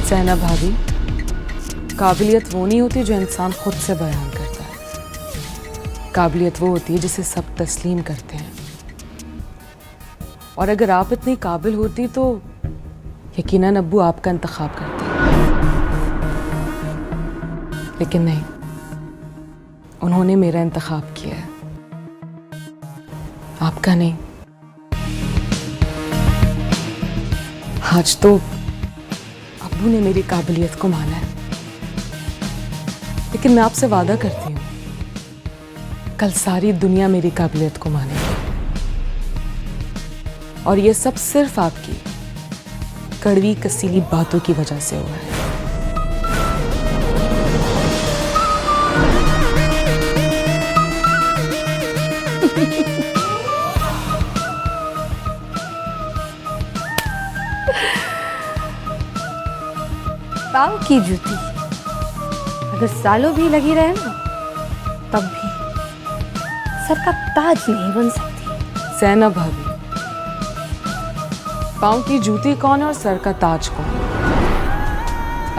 सैना भाभी, काबिलियत वो नहीं होती जो इंसान खुद से बयान करता है। काबिलियत वो होती है जिसे सब तस्लीम करते हैं। और अगर आप इतनी काबिल होती तो यकीनन अब्बू आपका इंतखाब करते। लेकिन नहीं, उन्होंने मेरा इंतखाब किया है, आपका नहीं। आज तो अब्बू ने मेरी काबिलियत को माना है, लेकिन मैं आपसे वादा करती हूँ, कल सारी दुनिया मेरी काबिलियत को मानेगी। और ये सब सिर्फ आपकी कड़वी कसीली बातों की वजह से हुआ है। पाँव की जूती अगर सालों भी लगी रहे ना, तब भी सर का ताज नहीं बन सकती। सैना भाभी, पाँव की जूती कौन है और सर का ताज कौन?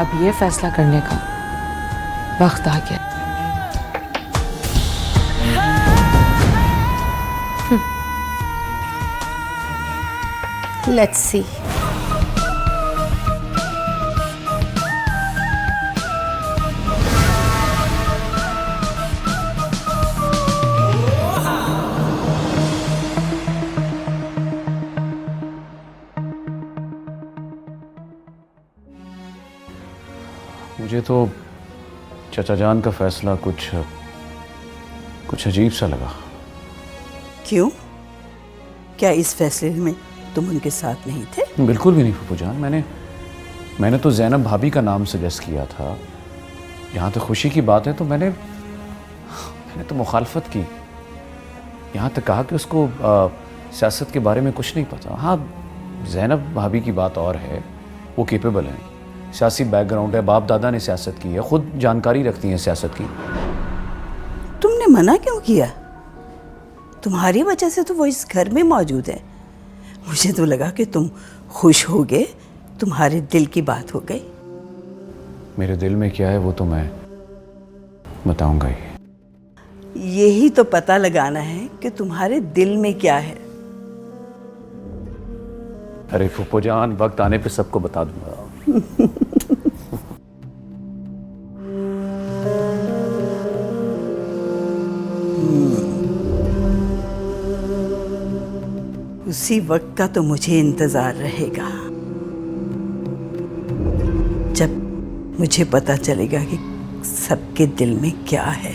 अब ये फैसला करने का वक्त आ गया। Let's see. मुझे तो चाचा जान का फैसला कुछ अजीब सा लगा। क्यों? क्या इस फैसले में तुम उनके साथ नहीं थे? बिल्कुल भी नहीं फूफू जान। मैंने तो ज़ैनब भाभी का नाम सजेस्ट किया था। यहाँ तो खुशी की बात है तो मैंने तो मुखालफत की। यहाँ तक कहा कि उसको सियासत के बारे में कुछ नहीं पता। हाँ, ज़ैनब भाभी की बात और है, वो केपेबल हैं, सियासी बैकग्राउंड है, बाप दादा ने सियासत की है, खुद जानकारी रखती हैं सियासत की। तुमने मना क्यों किया? तुम्हारी वजह से तो वो इस घर में मौजूद है। मुझे तो लगा कि तुम खुश हो गए, तुम्हारे दिल की बात हो गई। मेरे दिल में क्या है वो तो मैं बताऊंगा ही। यही तो पता लगाना है कि तुम्हारे दिल में क्या है। अरे फूफो जान, वक्त आने पे सबको बता दूंगा। उसी वक्त का तो मुझे इंतजार रहेगा, जब मुझे पता चलेगा कि सबके दिल में क्या है।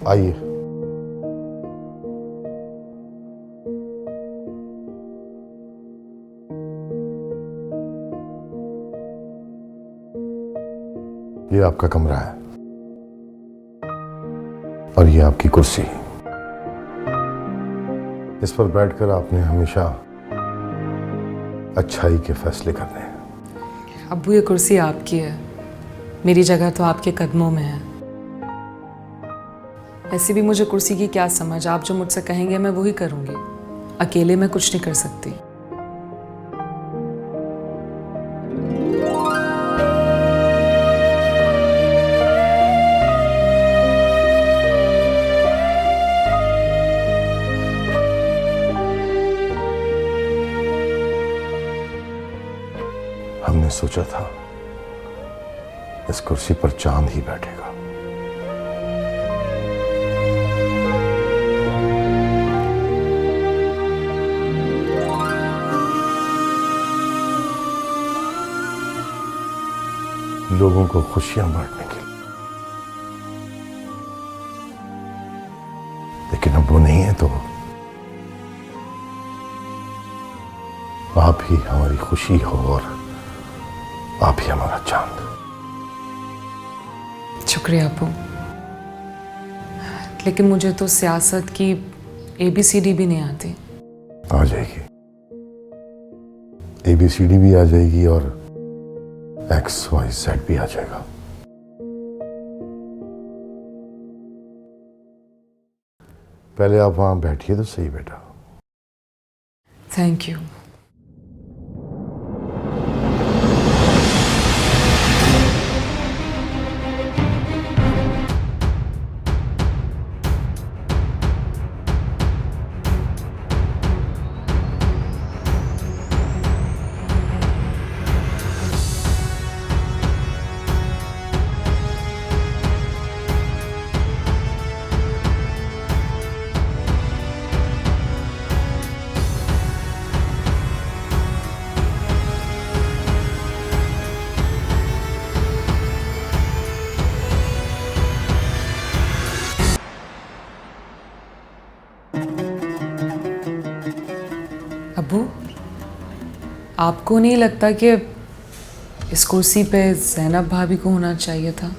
आइए। ये आपका कमरा है और ये आपकी कुर्सी। इस पर बैठकर आपने हमेशा अच्छाई के फैसले करने हैं। अब्बू ये कुर्सी आपकी है, मेरी जगह तो आपके कदमों में है। ऐसे भी मुझे कुर्सी की क्या समझ, आप जो मुझसे कहेंगे मैं वही करूंगी। अकेले मैं कुछ नहीं कर सकती। हमने सोचा था इस कुर्सी पर चांद ही बैठेगा। लोगों को खुशियां बांटने के लिए। लेकिन अब वो नहीं है तो आप ही हमारी खुशी हो और आप ही हमारा चांद। शुक्रिया अब्बू, लेकिन मुझे तो सियासत की ABCD भी नहीं आती। आ जाएगी, ABCD भी आ जाएगी और XYZ भी आ जाएगा। पहले आप वहां बैठिए तो सही बेटा। Thank you. अब्बू, आपको नहीं लगता कि इस कुर्सी पे ज़ैनब भाभी को होना चाहिए था?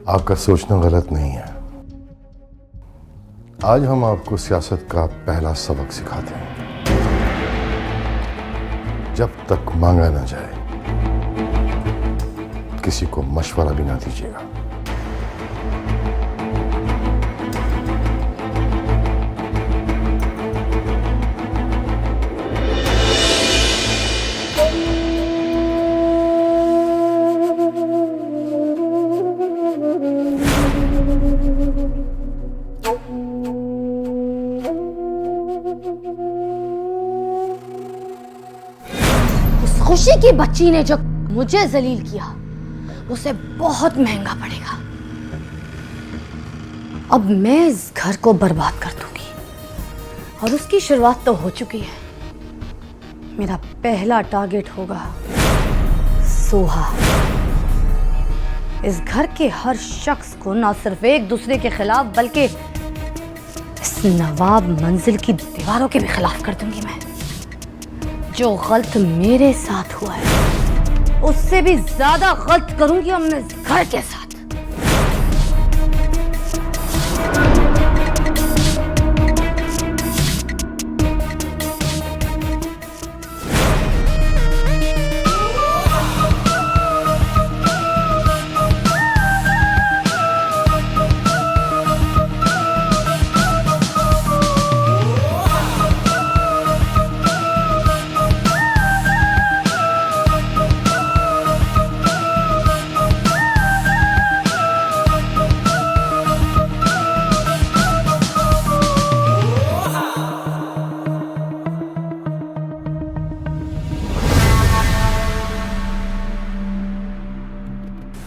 आपका सोचना गलत नहीं है। आज हम आपको सियासत का पहला सबक सिखाते हैं। जब तक मांगा ना जाए किसी को मशवरा भी ना दीजिएगा। खुशी की बच्ची ने जो मुझे जलील किया उसे बहुत महंगा पड़ेगा। अब मैं इस घर को बर्बाद कर दूंगी और उसकी शुरुआत तो हो चुकी है। मेरा पहला टारगेट होगा सोहा। इस घर के हर शख्स को ना सिर्फ एक दूसरे के खिलाफ बल्कि इस नवाब मंजिल की दीवारों के भी खिलाफ कर दूंगी मैं। जो गलत मेरे साथ हुआ है उससे भी ज्यादा गलत करूंगी अपने घर के साथ।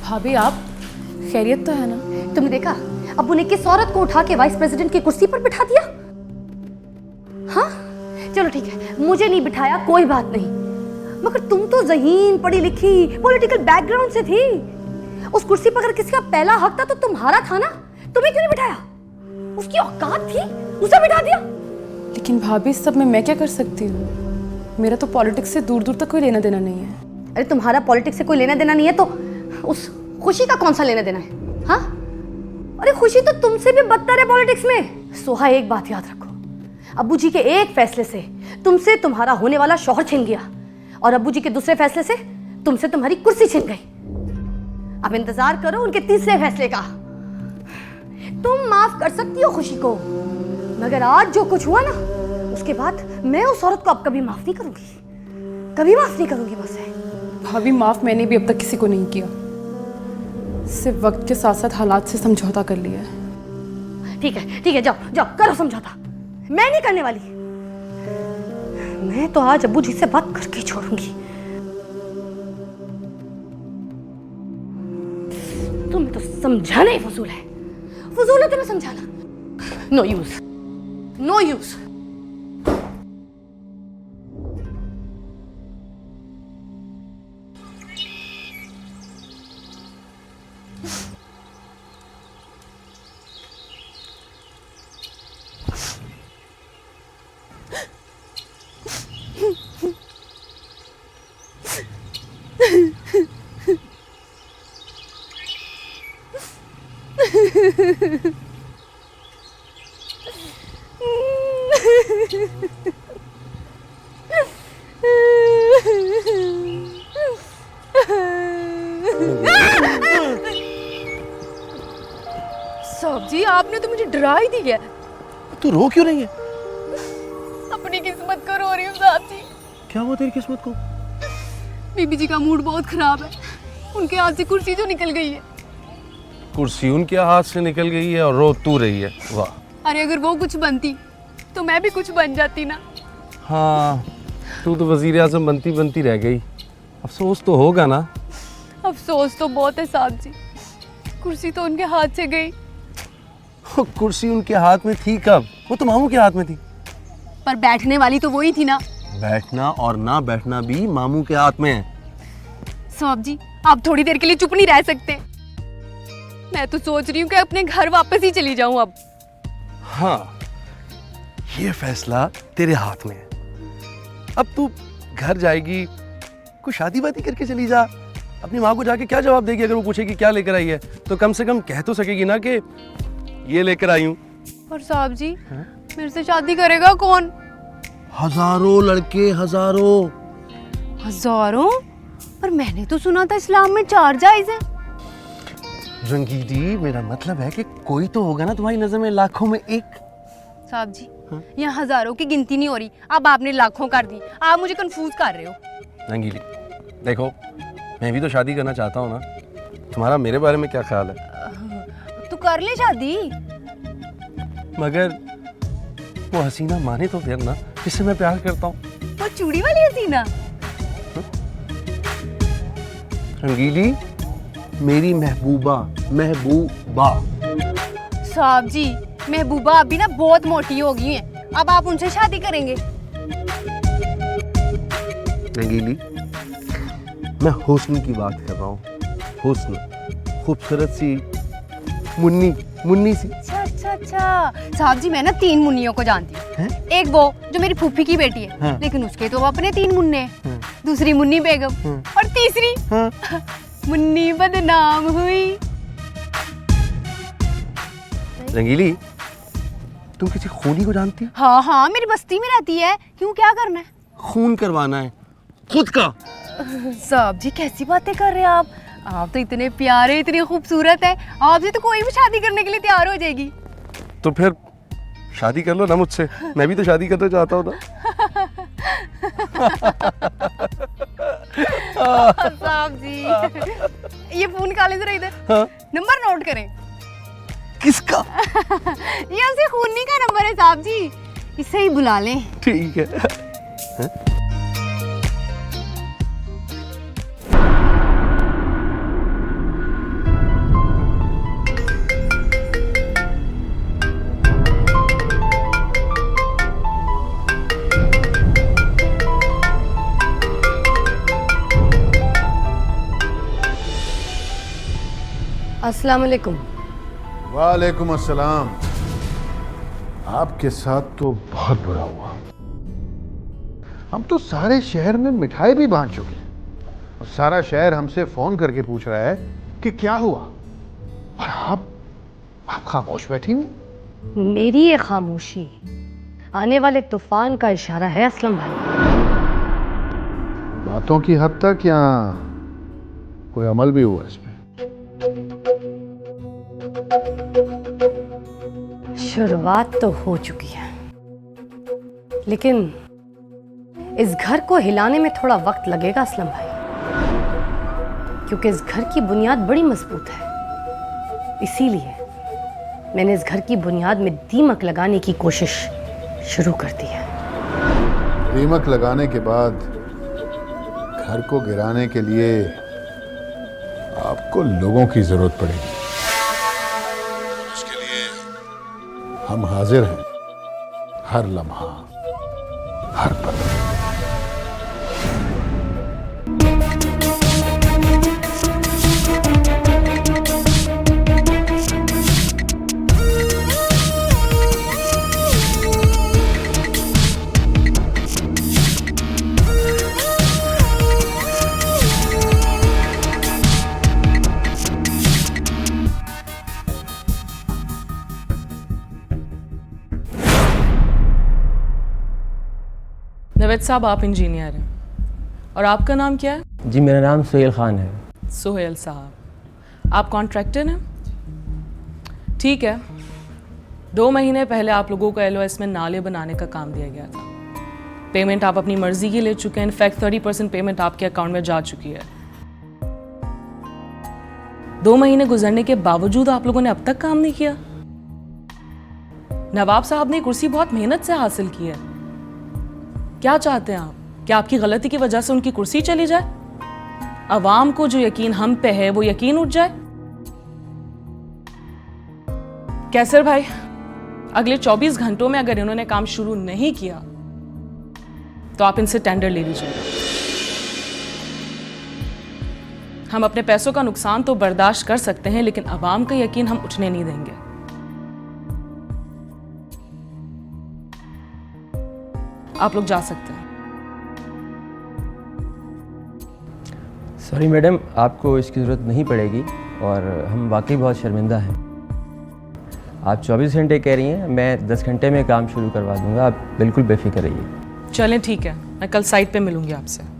भाभी, आप खैरियत तो है ना? तुमने देखा अब्बू ने किस औरत को उठा के वाइस प्रेसिडेंट की कुर्सी पर बिठा दिया। हाँ चलो ठीक है, मुझे नहीं बिठाया कोई बात नहीं, मगर तुम तो ज़हीन पढ़ी लिखी पॉलिटिकल बैकग्राउंड से थी। उस कुर्सी पर अगर किसी का पहला हक था तो तुम्हारा था ना, तुम्हें क्यों नहीं बिठाया? उसकी औकात थी, उसे बिठा दिया। लेकिन भाभी इस सब में मैं क्या कर सकती हूँ? मेरा तो पॉलिटिक्स से दूर दूर तक कोई लेना देना नहीं है। अरे तुम्हारा पॉलिटिक्स से कोई लेना देना नहीं है तो उस खुशी का कौन सा लेना देना है? हाँ, अरे खुशी तो तुमसे भी बदतर है पॉलिटिक्स में। सोहा, एक बात याद रखो, अब्बू जी के एक फैसले से तुमसे तुम्हारा होने वाला शौहर छिन गया और अब्बू जी के दूसरे फैसले से तुमसे तुम्हारी कुर्सी छिन गई। अब इंतजार करो उनके तीसरे फैसले का। तुम माफ कर सकती हो खुशी को, मगर आज जो कुछ हुआ ना, उसके बाद मैं उस औरत को अब कभी माफ नहीं करूंगी, कभी माफ नहीं करूंगी मुझसे। भाभी माफ मैंने भी अब तक किसी को नहीं किया, सिर्फ वक्त के साथ साथ हालात से समझौता कर लिया है। ठीक है, जाओ जाओ करो समझौता, मैं नहीं करने वाली। मैं तो आज अब्बू जी से बात करके ही छोड़ूंगी। तुम्हें तो समझाना ही फजूल है तुम्हें समझाना। No use, no use. साहब जी, आपने तो मुझे डरा ही दिया। तू रो क्यों रही है? अपनी किस्मत को रो रही हूँ साहब जी। क्या हुआ तेरी किस्मत को? बीबी जी का मूड बहुत खराब है, उनके हाथ से कुर्सी जो निकल गई है। कुर्सी उनके हाथ से निकल गई है और रो तू रही है? वाह। अरे अगर वो कुछ बनती तो मैं भी कुछ बन जाती ना। हाँ, तू तो वजीर आज़म बनती बनती रह गई। अफसोस तो होगा ना? अफसोस तो बहुत है साहब जी, कुर्सी तो उनके हाथ से गई। कुर्सी उनके हाथ में थी कब? वो तो मामू के हाथ में थी। पर बैठने वाली तो वही थी ना। बैठना और ना बैठना भी मामू के हाथ में है। साहब जी, आप थोड़ी देर के लिए चुप नहीं रह सकते? मैं तो सोच रही हूँ कि अपने घर वापस ही चली जाऊँ अब। हाँ, ये फैसला तेरे हाथ में है। अब तू घर जाएगी, कुछ शादी वादी करके चली जा। अपनी माँ को जाके क्या जवाब देगी? अगर वो पूछेगी क्या लेकर आई है, तो कम से कम कह तो सकेगी ना कि ये लेकर आई हूँ। और साहब जी, मेरे से शादी करेगा कौन? हजारों लड़के, हजारों। हजारों? पर मैंने तो सुना था इस्लाम में 4 जायज है। रंगीली, मेरा मतलब है कि कोई तो होगा ना तुम्हारी नजर में लाखों में एक। साहब जी, यहाँ हजारों की गिनती नहीं हो रही, अब आपने लाखों कर दी। आप मुझे कंफ्यूज कर रहे हो। रंगीली, देखो, मैं भी तो शादी करना चाहता हूँ ना। तुम्हारा मेरे बारे में क्या ख्याल है? तू कर ले शादी। मगर वो हसीना माने तो फिर ना, जिससे मैं प्यार करता हूँ। वो चूड़ी वाली हसीना? रंगीली, मेरी महबूबा, महबूबा। साहब जी, महबूबा अभी ना बहुत मोटी हो गई हैं, अब आप उनसे शादी करेंगे? रंगीली, मैं हुस्न की बात कर रहा हूँ। हुस्न, खूबसूरत सी मुन्नी, मुन्नी सी। अच्छा। साहब जी, मैं ना 3 मुन्नियों को जानती हूँ। एक वो जो मेरी फूफी की बेटी है, हाँ। लेकिन उसके तो अपने 3 मुन्ने हैं। दूसरी मुन्नी बेगम, और तीसरी मुन्नी बदनाम हुई। रंगीली, तुम किसी खूनी को जानती? हाँ, मेरी बस्ती में रहती है। क्यों, क्या करना है? खून करवाना है खुद का। साहब जी, कैसी बातें कर रहे हैं आप? आप तो इतने प्यारे, इतने खूबसूरत है, आपसे तो कोई भी शादी करने के लिए तैयार हो जाएगी। तो फिर शादी कर लो ना मुझसे, मैं भी तो शादी करना चाहता हूँ ना। साहब जी, ये फोन निकालें जरा इधर। हाँ? नंबर नोट करें। किसका? ये उसी खूनी का नंबर है साहब जी, इसे ही बुला लें। ठीक है। अस्सलाम वालेकुम। वालेकुम अस्सलाम। आपके साथ तो बहुत बुरा हुआ। हम तो सारे शहर में मिठाई भी बांट चुके हैं और सारा शहर हमसे फोन करके पूछ रहा है कि क्या हुआ, और आप खामोश बैठी हुई। मेरी ये खामोशी आने वाले तूफान का इशारा है असलम भाई। बातों की हद तक या कोई अमल भी हुआ इसमें? शुरुआत तो हो चुकी है, लेकिन इस घर को हिलाने में थोड़ा वक्त लगेगा असलम भाई, क्योंकि इस घर की बुनियाद बड़ी मजबूत है। इसीलिए मैंने इस घर की बुनियाद में दीमक लगाने की कोशिश शुरू कर दी है। दीमक लगाने के बाद घर को गिराने के लिए आपको लोगों की जरूरत पड़ेगी। उसके लिए हम हाजिर हैं, हर लम्हा, हर पल। नवेद साहब, आप इंजीनियर हैं और आपका नाम क्या है? जी मेरा नाम सुहेल ख़ान है। सुहेल साहब, आप कॉन्ट्रैक्टर हैं? ठीक है। 2 महीने पहले आप लोगों को LOS में नाले बनाने का काम दिया गया था। पेमेंट आप अपनी मर्जी की ले चुके हैं। इनफैक्ट 30% पेमेंट आपके अकाउंट में जा चुकी है। 2 महीने गुजरने के बावजूद आप लोगों ने अब तक काम नहीं किया। नवाब साहब ने कुर्सी बहुत मेहनत से हासिल की है। क्या चाहते हैं आप? क्या आपकी गलती की वजह से उनकी कुर्सी चली जाए? अवाम को जो यकीन हम पे है वो यकीन उठ जाए? कैसर भाई, अगले 24 घंटों में अगर इन्होंने काम शुरू नहीं किया तो आप इनसे टेंडर ले लीजिएगा। हम अपने पैसों का नुकसान तो बर्दाश्त कर सकते हैं, लेकिन अवाम का यकीन हम उठने नहीं देंगे। आप लोग जा सकते हैं। सॉरी मैडम, आपको इसकी ज़रूरत नहीं पड़ेगी और हम वाकई बहुत शर्मिंदा हैं। आप 24 घंटे कह रही हैं, मैं 10 घंटे में काम शुरू करवा दूंगा, आप बिल्कुल बेफिक्र रहिए। चलें, ठीक है, मैं कल साइट पे मिलूंगी आपसे।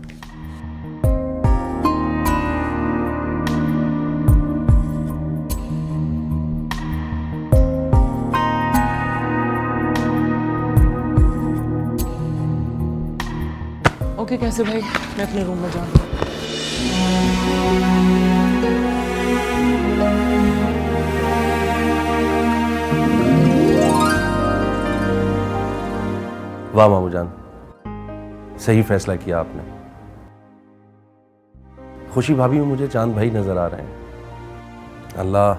ओके कैसे भाई, मैं अपने रूम में जाऊंगा। वाह मामू जान, सही फैसला किया आपने। खुशी भाभी में मुझे चांद भाई नजर आ रहे हैं। अल्लाह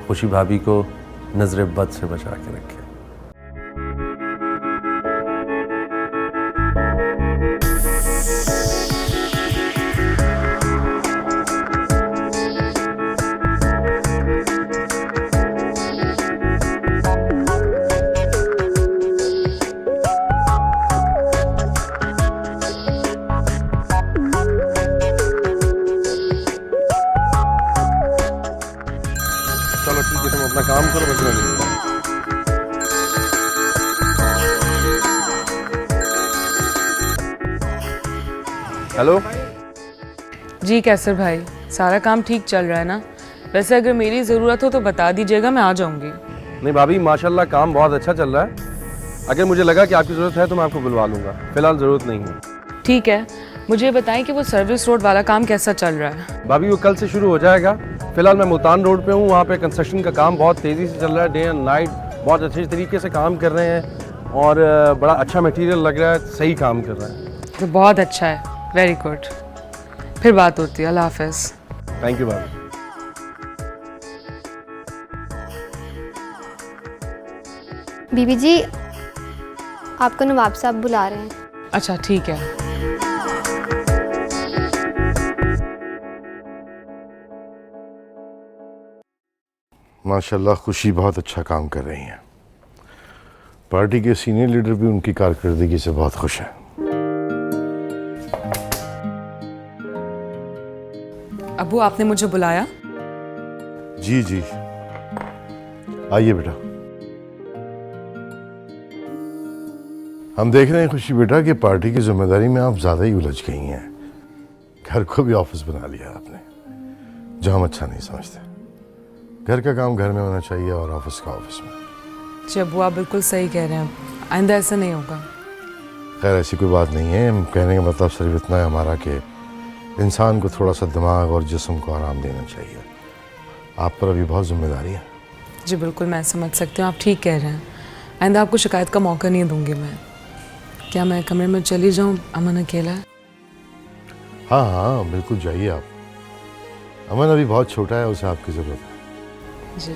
खुशी भाभी को नजर बद से बचा के रखे। चलो ठीक है, तुम अपना काम करो, बस मैं देखता हूँ। हेलो जी कैसर भाई, सारा काम ठीक चल रहा है ना? वैसे अगर मेरी ज़रूरत हो तो बता दीजिएगा, मैं आ जाऊंगी। नहीं भाभी, माशाल्लाह काम बहुत अच्छा चल रहा है। अगर मुझे लगा कि आपकी ज़रूरत है तो मैं आपको बुलवा लूँगा, फिलहाल ज़रूरत नहीं है। ठीक है, मुझे बताएं कि वो सर्विस रोड वाला काम कैसा चल रहा है? भाभी वो कल से शुरू हो जाएगा। फिलहाल मैं मुल्तान रोड पे हूँ, वहाँ पे कंस्ट्रक्शन का काम बहुत तेज़ी से चल रहा है। डे एंड नाइट बहुत अच्छे तरीके से काम कर रहे हैं और बड़ा अच्छा मटेरियल लग रहा है, सही काम कर रहा है। तो बहुत अच्छा है, वेरी गुड। फिर बात होती है, अल्लाह हाफिज़। थैंक यू भाभी। बीबी जी, आपको नवाब साहब बुला रहे हैं। अच्छा ठीक है। माशाल्लाह खुशी बहुत अच्छा काम कर रही हैं। पार्टी के सीनियर लीडर भी उनकी कारकर्दगी से बहुत खुश हैं। अबू, आपने मुझे बुलाया? जी जी, आइए बेटा। हम देख रहे हैं खुशी बेटा कि पार्टी की जिम्मेदारी में आप ज्यादा ही उलझ गई हैं। घर को भी ऑफिस बना लिया आपने, जो हम अच्छा नहीं समझते। घर का काम घर में होना चाहिए और ऑफिस का ऑफिस में। जी अबू, आप बिल्कुल सही कह रहे हैं, आइंदा ऐसा नहीं होगा। खैर ऐसी कोई बात नहीं है, हम कहने का मतलब सिर्फ इतना है हमारा कि इंसान को थोड़ा सा दिमाग और जिस्म को आराम देना चाहिए। आप पर अभी बहुत जिम्मेदारी है। जी बिल्कुल, मैं समझ सकती हूँ, आप ठीक कह रहे हैं। आइंदा आपको शिकायत का मौका नहीं दूंगी मैं। क्या मैं कमरे में चली जाऊँ? अमन अकेला है। हाँ हाँ बिल्कुल जाइए आप। अमन अभी बहुत छोटा है, उसे आपकी ज़रूरत है। जी।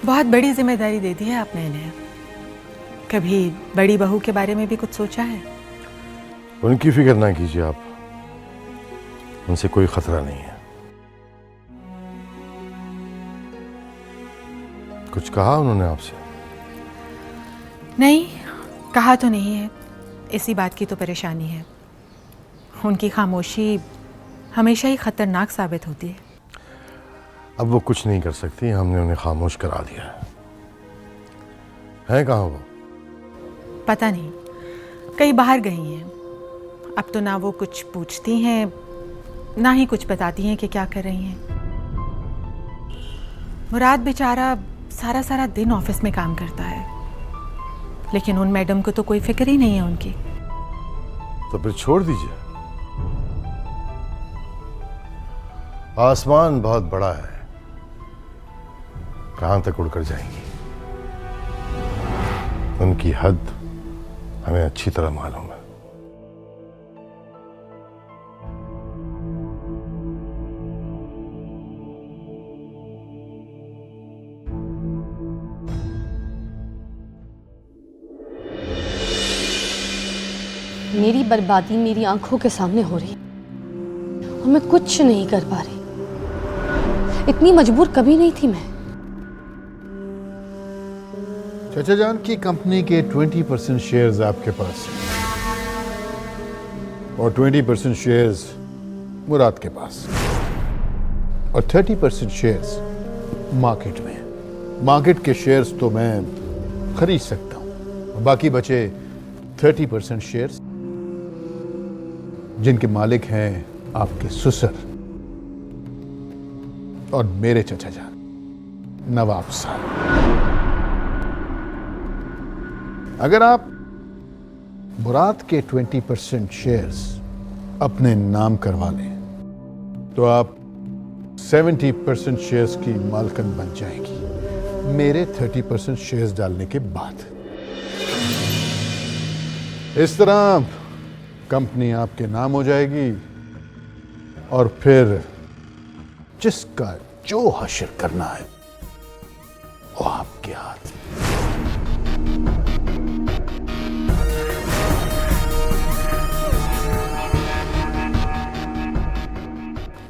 बहुत बड़ी जिम्मेदारी दे दी है आपने इन्हें। कभी बड़ी बहू के बारे में भी कुछ सोचा है? उनकी फिक्र ना कीजिए आप, उनसे कोई खतरा नहीं है। कुछ कहा उन्होंने आपसे? नहीं, कहा तो नहीं है। इसी बात की तो परेशानी है। उनकी खामोशी हमेशा ही खतरनाक साबित होती है। अब वो कुछ नहीं कर सकती, हमने उन्हें खामोश करा दिया है कहाँ वो? पता नहीं, कहीं बाहर गई हैं। अब तो ना वो कुछ पूछती हैं, ना ही कुछ बताती हैं कि क्या कर रही हैं। मुराद बेचारा सारा सारा दिन ऑफिस में काम करता है, लेकिन उन मैडम को तो कोई फिक्र ही नहीं है उनकी। तो फिर छोड़ दीजिए। आसमान बहुत बड़ा है, कहां तक उड़कर जाएंगी। उनकी हद हमें अच्छी तरह मालूम है। मेरी बर्बादी मेरी आंखों के सामने हो रही और मैं कुछ नहीं कर पा रही। इतनी मजबूर कभी नहीं थी मैं। चाचा जान की कंपनी के 20% शेयर्स आपके पास और 20% शेयर्स मुराद के पास और 30% शेयर्स मार्केट में। मार्केट के शेयर्स तो मैं खरीद सकता हूं, बाकी बचे 30% शेयर्स जिनके मालिक हैं आपके ससुर और मेरे चचा जान नवाब साहब। अगर आप मुराद के 20% शेयर्स अपने नाम करवा लें तो आप 70% शेयर्स की मालकन बन जाएगी मेरे 30% शेयर्स डालने के बाद। इस तरह कंपनी आपके नाम हो जाएगी और फिर जिसका जो हश्र करना है वो आपके हाथ में।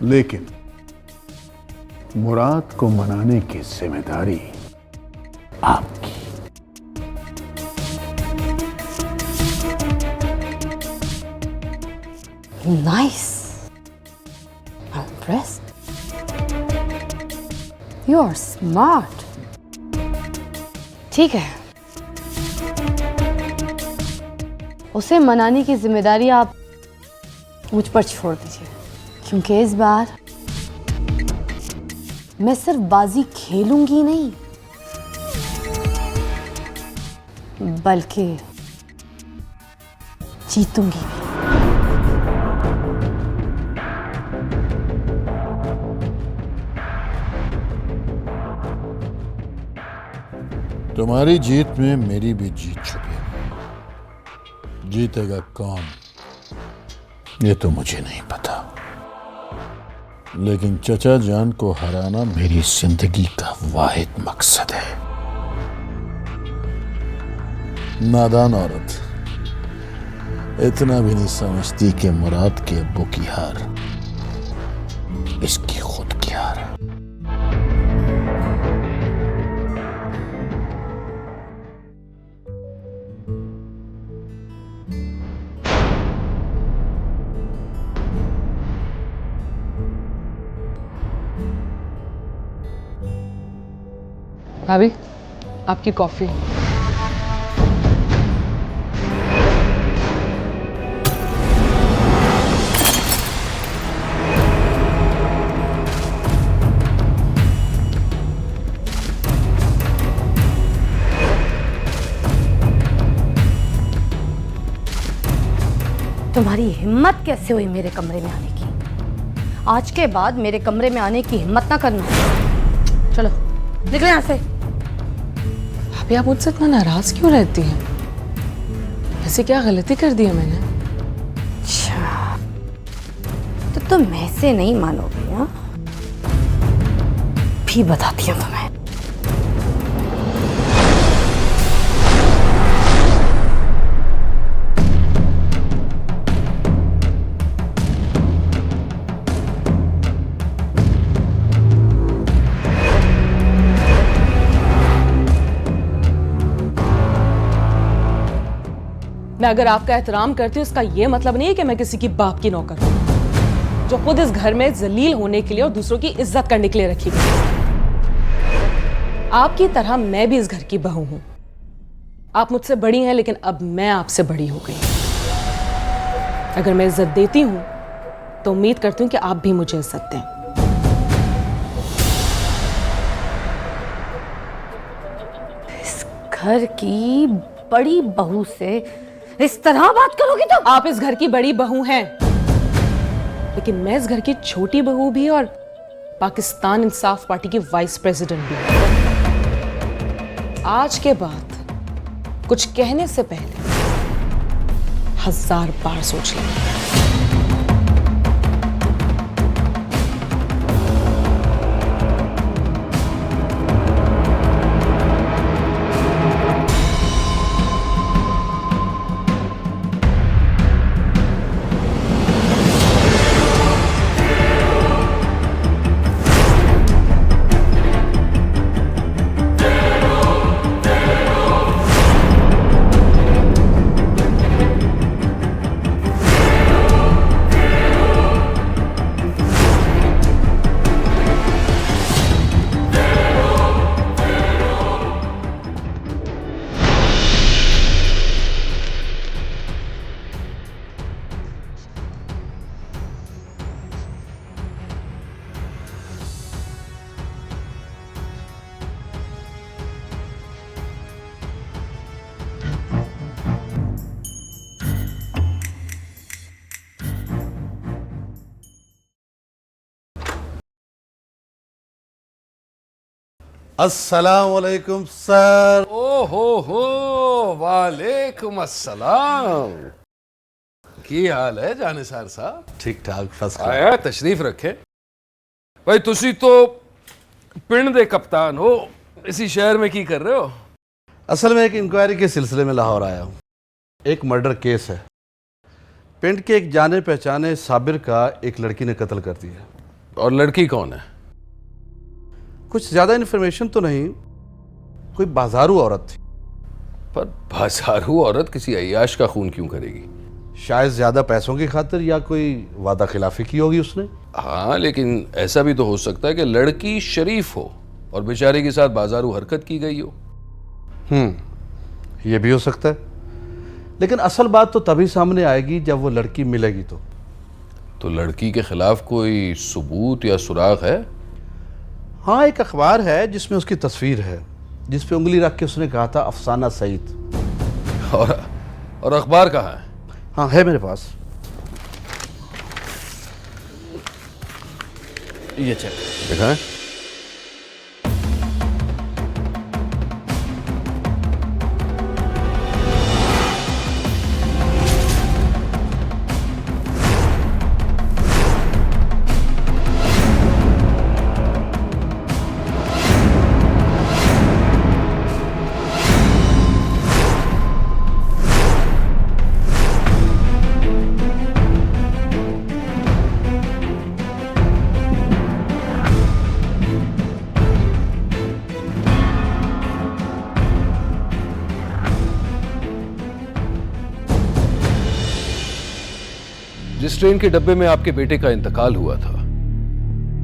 लेकिन मुराद को मनाने की जिम्मेदारी आपकी। Nice. I'm impressed. You are smart. ठीक है, उसे मनाने की जिम्मेदारी आप मुझ पर छोड़ दीजिए, क्योंकि इस बार मैं सिर्फ बाजी खेलूंगी नहीं, बल्कि जीतूंगी भी। तुम्हारी जीत में मेरी भी जीत छुपी है। जीतेगा कौन ये तो मुझे नहीं पता, लेकिन चचा जान को हराना मेरी जिंदगी का वाहिद मकसद है। नादान औरत इतना भी नहीं समझती कि मुराद के अब्बू की हार इसकी खुद की हार है। भाभी, आपकी कॉफ़ी। तुम्हारी हिम्मत कैसे हुई मेरे कमरे में आने की? आज के बाद मेरे कमरे में आने की हिम्मत ना करना। चलो निकलो यहाँ से। भाभी, आप मुझसे इतना नाराज क्यों रहती हैं? ऐसे क्या गलती कर दी है मैंने? अच्छा, तो तुम ऐसे नहीं मानोगी ना? भी बताती हूँ तुम्हें। मैं अगर आपका एहतराम करती हूँ, इसका यह मतलब नहीं है कि मैं किसी की बाप की नौकर हूं, जो खुद इस घर में जलील होने के लिए और दूसरों की इज्जत करने के लिए रखी गई। आपकी तरह मैं भी इस घर की बहू हूं। आप मुझसे बड़ी हैं, लेकिन अब मैं आपसे बड़ी हो गई। अगर मैं इज्जत देती हूं तो उम्मीद करती हूं कि आप भी मुझे इज्जत दें। इस घर की बड़ी बहू से इस तरह बात करोगी तो? आप इस घर की बड़ी बहू हैं, लेकिन मैं इस घर की छोटी बहू भी और पाकिस्तान इंसाफ पार्टी की वाइस प्रेसिडेंट भी हूं। आज के बाद कुछ कहने से पहले 1000 बार सोच लें। अस्सलाम वालेकुम सर। हो वालेकुम अस्सलाम। की हाल है जानिसार साहब? ठीक ठाक फर्स्ट क्लास। आया तशरीफ रखे। भाई तुसी तो पिंड दे कप्तान हो, इसी शहर में की कर रहे हो? असल में एक इंक्वायरी के सिलसिले में लाहौर आया हूँ। एक मर्डर केस है। पिंड के एक जाने पहचाने साबिर का एक लड़की ने कत्ल कर दिया। और लड़की कौन है? कुछ ज़्यादा इन्फॉर्मेशन तो नहीं, कोई बाजारू औरत थी। पर बाजारू औरत किसी अय्याश का खून क्यों करेगी? शायद ज़्यादा पैसों की खातिर या कोई वादा खिलाफी की होगी उसने। हाँ, लेकिन ऐसा भी तो हो सकता है कि लड़की शरीफ हो और बेचारे के साथ बाजारू हरकत की गई हो। ये भी हो सकता है, लेकिन असल बात तो तभी सामने आएगी जब वो लड़की मिलेगी। तो लड़की के खिलाफ कोई सबूत या सुराग है? हाँ, एक अखबार है जिसमें उसकी तस्वीर है, जिस पे उंगली रख के उसने कहा था अफसाना सईद। और अखबार कहाँ है? हाँ, है मेरे पास। ये चेक दिखाएं। जिस ट्रेन के डब्बे में आपके बेटे का इंतकाल हुआ था,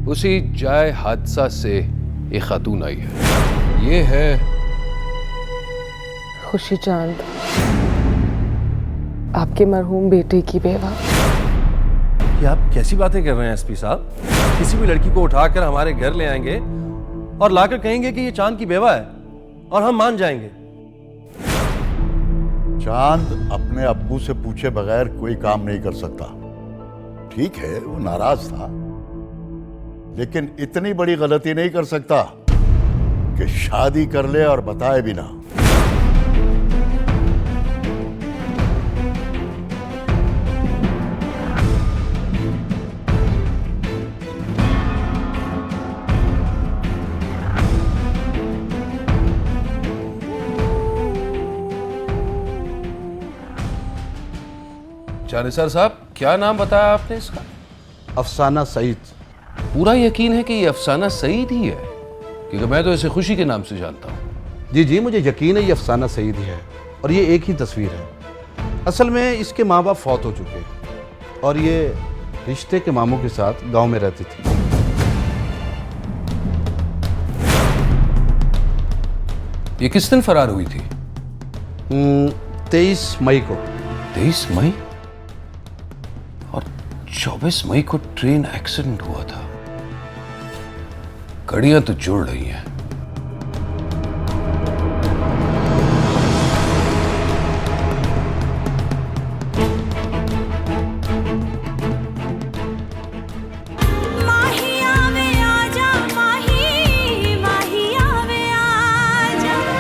उसी जाए हादसा से एक खातून आई है। ये है खुशी चांद, आपके मरहूम बेटे की बेवा। ये आप कैसी बातें कर रहे हैं एसपी साहब? किसी भी लड़की को उठाकर हमारे घर ले आएंगे और लाकर कहेंगे कि ये चांद की बेवा है और हम मान जाएंगे? चांद अपने अब्बू से पूछे बगैर कोई काम नहीं कर सकता। ठीक है, वो नाराज था, लेकिन इतनी बड़ी गलती नहीं कर सकता कि शादी कर ले और बताए भी ना। जानिसार साहब, क्या नाम बताया आपने इसका? अफसाना सईद। पूरा यकीन है कि ये अफसाना सईद ही है? क्योंकि मैं तो इसे खुशी के नाम से जानता हूँ। जी जी, मुझे यकीन है ये अफसाना सईद ही है और ये एक ही तस्वीर है। असल में इसके माँ बाप फौत हो चुके हैं और ये रिश्ते के मामों के साथ गांव में रहती थी। ये किस दिन फरार हुई थी? 23 मई को। 23 मई? और 24 मई को ट्रेन एक्सीडेंट हुआ था। कड़ियां तो जुड़ रही हैं।